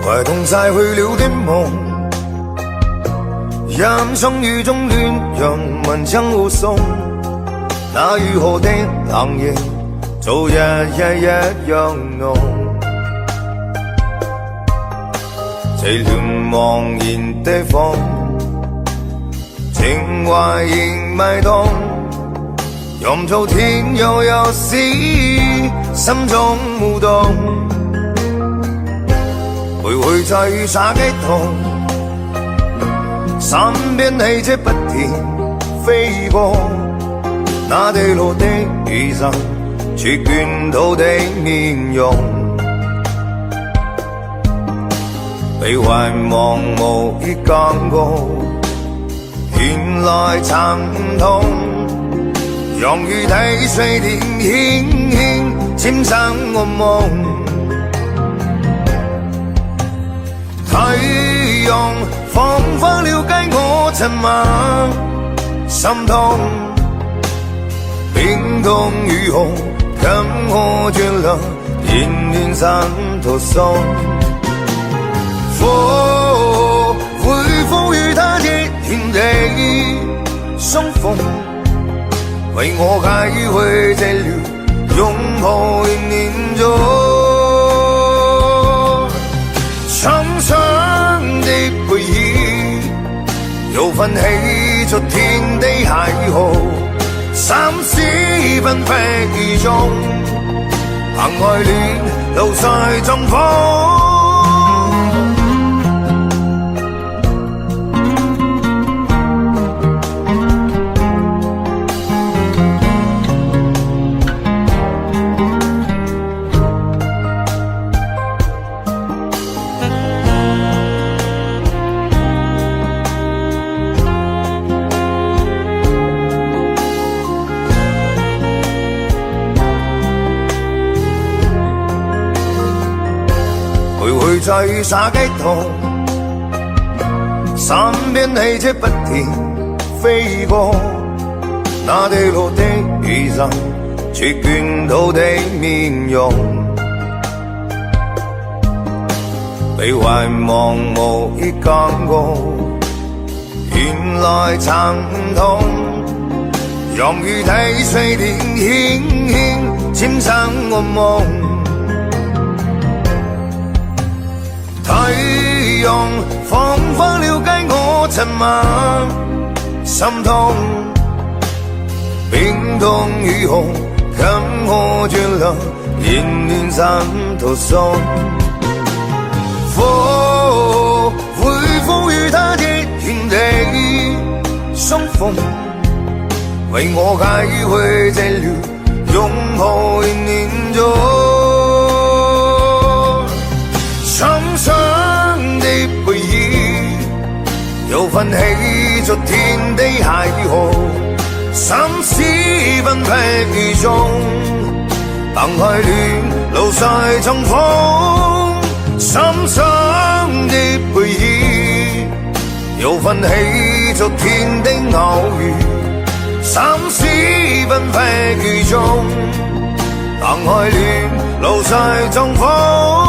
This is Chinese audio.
壞動逝去了的夢，任風雨中戀人文章互送，那如何的冷夜，早日一樣濃。這亂茫然的風，情懷仍迷動，任做天悠悠時，心中舞動。徘徊在雨灑街頭，身邊汽車不停飛過，那跌落的雨傘，卻捲土的面容。被遺忘無意間過，原來曾痛，讓雨滴水點輕輕沾上我夢。太陽仿佛了解我沉默心痛，冰凍雨紅跟我絕了延綿山途送。我會賦予他的天地相逢，為我開會這縷擁抱年中。長長的背影，有份起昨天的邂逅，30分飛雨中，憑愛戀流逝中風。徘徊在雨灑街頭，身邊汽車不停飛過，那跌落的雨傘，卻捲土的面容。被遺忘無意間過，原來曾痛，讓雨滴水點輕輕沾上我夢。太陽仿佛了解我沉默心痛，冰凍雨紅跟我絕了延綿山途送。我會賦予他的天地相逢，為我開會這縷擁抱年中。長長的背影，有份起昨天的邂逅，30分飛雨中，憑愛戀流逝中風。深深的背影，有份起昨天的偶遇，30分飛雨中，憑愛戀流逝中風。